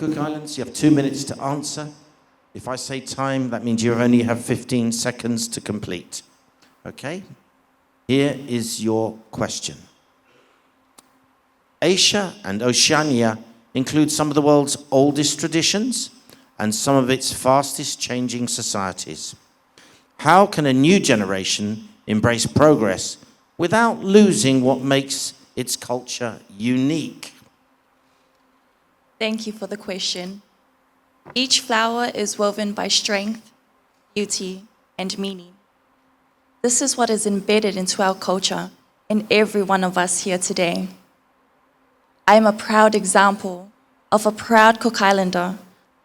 Cook Islands. You have 2 minutes to answer. If I say time, that means you only have 15 seconds to complete. Okay? Here is your question. Asia and Oceania include some of the world's oldest traditions and some of its fastest changing societies. How can a new generation embrace progress without losing what makes its culture unique? Thank you for the question. Each flower is woven by strength, beauty, and meaning. This is what is embedded into our culture in every one of us here today. I am a proud example of a proud Cook Islander,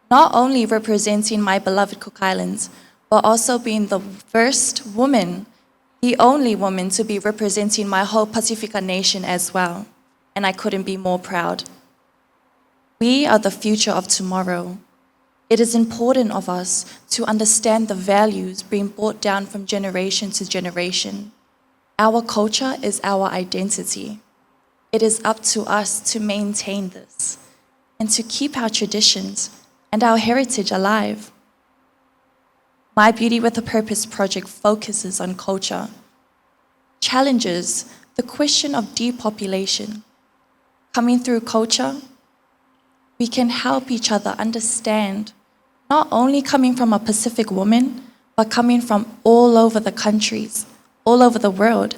not only representing my beloved Cook Islands, but also being the first woman, the only woman to be representing my whole Pacifica nation as well. And I couldn't be more proud. We are the future of tomorrow. It is important of us to understand the values being brought down from generation to generation. Our culture is our identity. It is up to us to maintain this and to keep our traditions and our heritage alive. My Beauty with a Purpose project focuses on culture, challenges the question of depopulation. Coming through culture, we can help each other understand, not only coming from a Pacific woman, but coming from all over the countries, all over the world,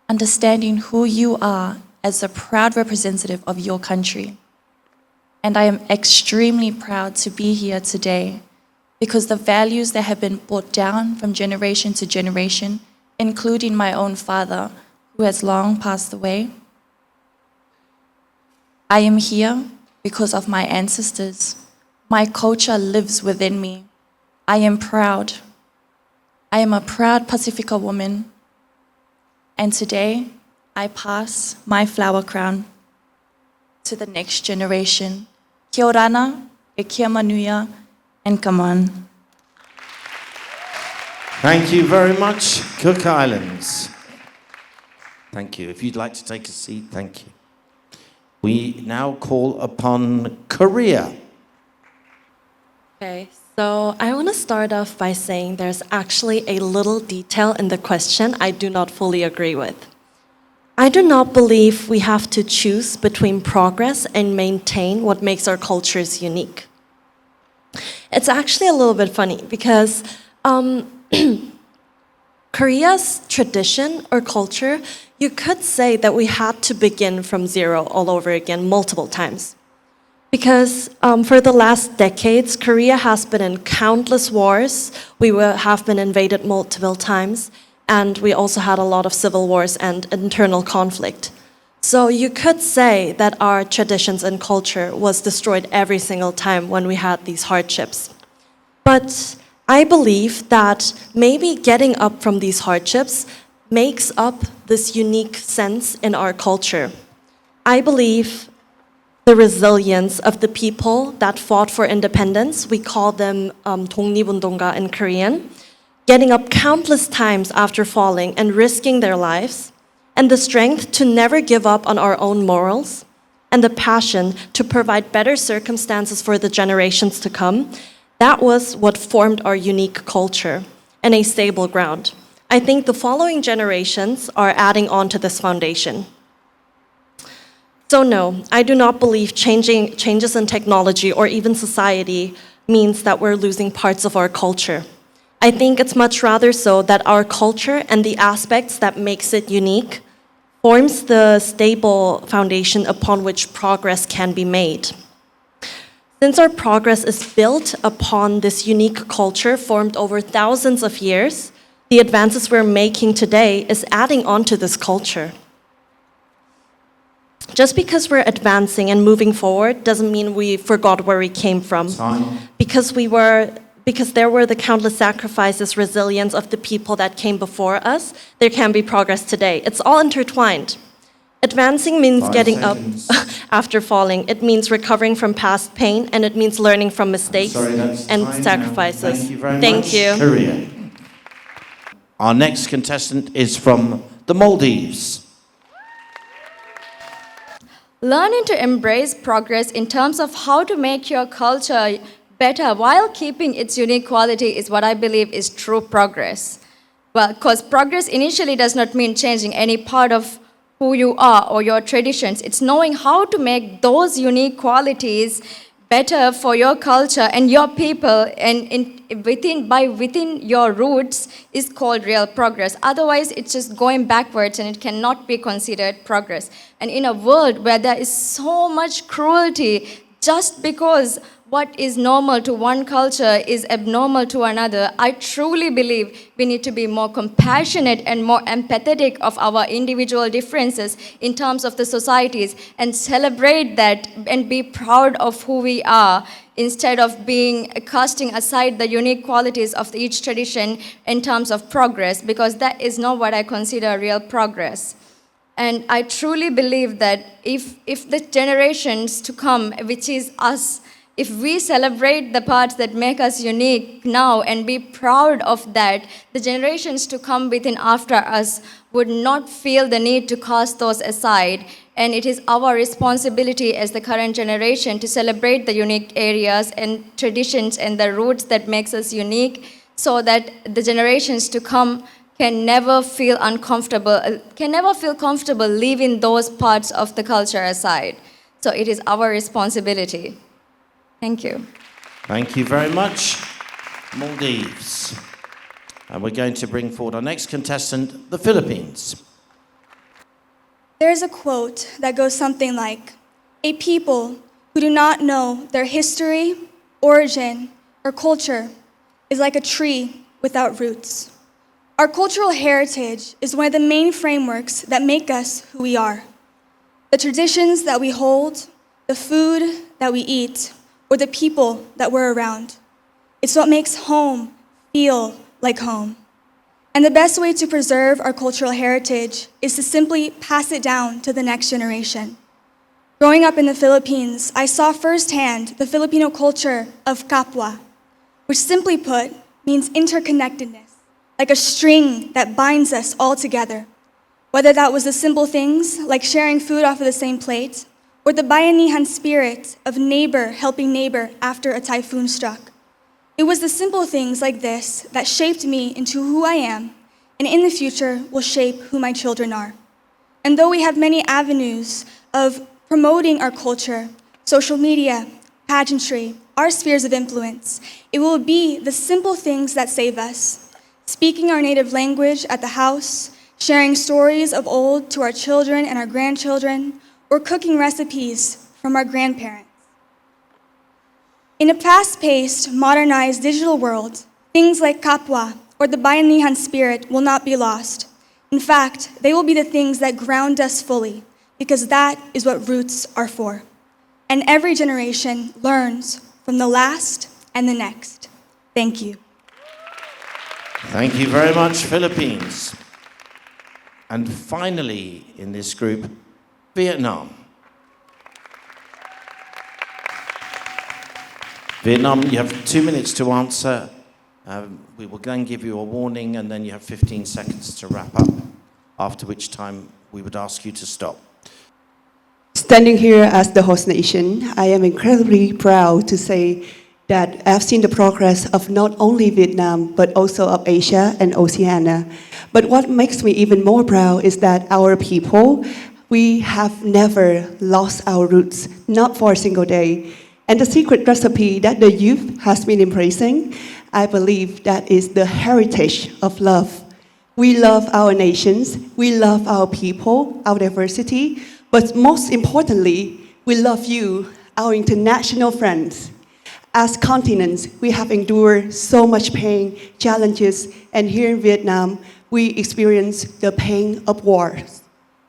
understanding who you are as a proud representative of your country. And I am extremely proud to be here today because the values that have been brought down from generation to generation, including my own father, who has long passed away, I am here because of my ancestors. My culture lives within me. I am proud. I am a proud Pacifica woman. And today, I pass my flower crown to the next generation. Kia orana, e kia manuia, and come on. Thank you very much, Cook Islands. Thank you. If you'd like to take a seat, thank you. We now call upon Korea. Okay, so I want to start off by saying there's actually a little detail in the question I do not fully agree with. I do not believe we have to choose between progress and maintain what makes our cultures unique. It's actually a little bit funny because Korea's tradition or culture, you could say that we had to begin from zero all over again multiple times. Because for the last decades, Korea has been in countless wars. We have been invaded multiple times. And we also had a lot of civil wars and internal conflict. So you could say that our traditions and culture was destroyed every single time when we had these hardships. But I believe that maybe getting up from these hardships makes up this unique sense in our culture. I believe the resilience of the people that fought for independence, we call them 독립운동가 in Korean, getting up countless times after falling and risking their lives, and the strength to never give up on our own morals, and the passion to provide better circumstances for the generations to come, that was what formed our unique culture and a stable ground. I think the following generations are adding on to this foundation. So no, I do not believe changes in technology or even society means that we're losing parts of our culture. I think it's much rather so that our culture and the aspects that makes it unique forms the stable foundation upon which progress can be made. Since our progress is built upon this unique culture formed over thousands of years, the advances we're making today is adding on to this culture. Just because we're advancing and moving forward doesn't mean we forgot where we came from. Because there were the countless sacrifices, resilience of the people that came before us, there can be progress today. It's all intertwined. Advancing means getting up after falling. It means recovering from past pain, and it means learning from mistakes and sacrifices. Thank you very much. Thank you. Korea. Our next contestant is from the Maldives. Learning to embrace progress in terms of how to make your culture better while keeping its unique quality is what I believe is true progress. Well, because progress initially does not mean changing any part of who you are or your traditions. It's knowing how to make those unique qualities better for your culture and your people, and within your roots is called real progress. Otherwise, it's just going backwards and it cannot be considered progress. And in a world where there is so much cruelty, just because what is normal to one culture is abnormal to another, I truly believe we need to be more compassionate and more empathetic of our individual differences in terms of the societies and celebrate that and be proud of who we are instead of casting aside the unique qualities of each tradition in terms of progress, because that is not what I consider real progress. And I truly believe that if the generations to come, which is us, if we celebrate the parts that make us unique now and be proud of that, the generations to come within after us would not feel the need to cast those aside. And it is our responsibility as the current generation to celebrate the unique areas and traditions and the roots that makes us unique, so that the generations to come can never feel comfortable leaving those parts of the culture aside. So it is our responsibility. Thank you. Thank you very much, Maldives. And we're going to bring forward our next contestant, the Philippines. There's a quote that goes something like, "A people who do not know their history, origin, or culture is like a tree without roots." Our cultural heritage is one of the main frameworks that make us who we are. The traditions that we hold, the food that we eat, or the people that we're around. It's what makes home feel like home. And the best way to preserve our cultural heritage is to simply pass it down to the next generation. Growing up in the Philippines, I saw firsthand the Filipino culture of kapwa, which simply put means interconnectedness, like a string that binds us all together. Whether that was the simple things like sharing food off of the same plate, or the bayanihan spirit of neighbor helping neighbor after a typhoon struck. It was the simple things like this that shaped me into who I am, and in the future will shape who my children are. And though we have many avenues of promoting our culture, social media, pageantry, our spheres of influence, it will be the simple things that save us. Speaking our native language at the house, sharing stories of old to our children and our grandchildren, or cooking recipes from our grandparents. In a fast-paced, modernized digital world, things like kapwa or the bayanihan spirit will not be lost. In fact, they will be the things that ground us fully, because that is what roots are for. And every generation learns from the last and the next. Thank you. Thank you very much, Philippines. And finally, in this group, Vietnam. Vietnam, you have 2 minutes to answer. We will then give you a warning, and then you have 15 seconds to wrap up, after which time we would ask you to stop. Standing here as the host nation, I am incredibly proud to say that I've seen the progress of not only Vietnam, but also of Asia and Oceania. But what makes me even more proud is that our people, we have never lost our roots, not for a single day. And the secret recipe that the youth has been embracing, I believe that is the heritage of love. We love our nations, we love our people, our diversity, but most importantly, we love you, our international friends. As continents, we have endured so much pain, challenges, and here in Vietnam, we experience the pain of wars.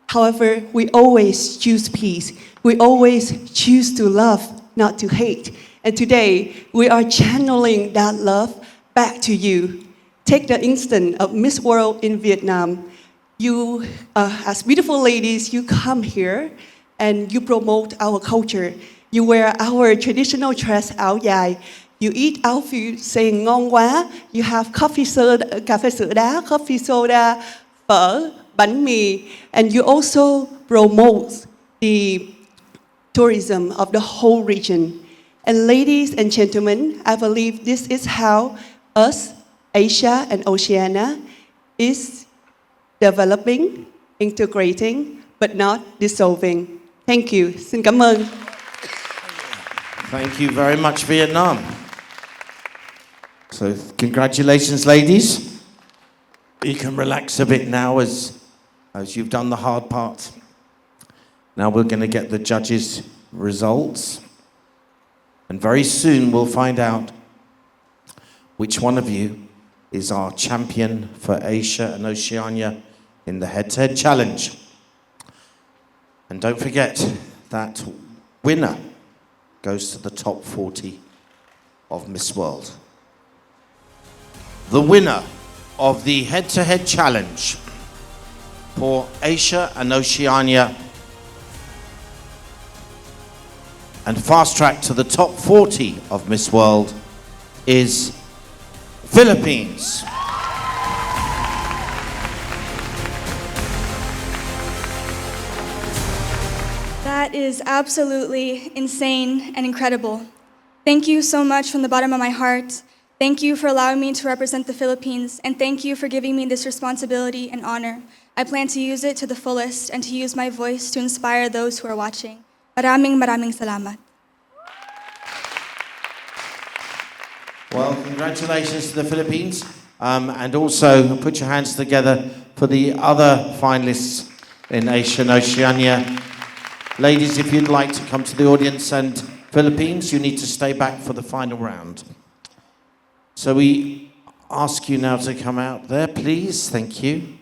However, we always choose peace. We always choose to love, not to hate. And today, we are channeling that love back to you. Take the instant of Miss World in Vietnam. You, as beautiful ladies, you come here and you promote our culture. You wear our traditional dress áo dài. You eat our food saying ngon quá. You have coffee soda, cà phê sữa đá, coffee soda, phở, bánh mì. And you also promote the tourism of the whole region. And ladies and gentlemen, I believe this is how us, Asia and Oceania, is developing, integrating, but not dissolving. Thank you. Xin cảm ơn. Thank you very much, Vietnam. So, congratulations, ladies. You can relax a bit now as you've done the hard part. Now we're going to get the judges' results. And very soon we'll find out which one of you is our champion for Asia and Oceania in the head-to-head challenge. And don't forget that winner goes to the top 40 of Miss World. The winner of the head-to-head challenge for Asia and Oceania and fast track to the top 40 of Miss World is Philippines. That is absolutely insane and incredible. Thank you so much from the bottom of my heart. Thank you for allowing me to represent the Philippines, and thank you for giving me this responsibility and honor. I plan to use it to the fullest and to use my voice to inspire those who are watching. Maraming salamat. Well, congratulations to the Philippines. And also put your hands together for the other finalists in Asia and Oceania. Ladies, if you'd like to come to the audience, and Philippines, you need to stay back for the final round. So we ask you now to come out there, please. Thank you.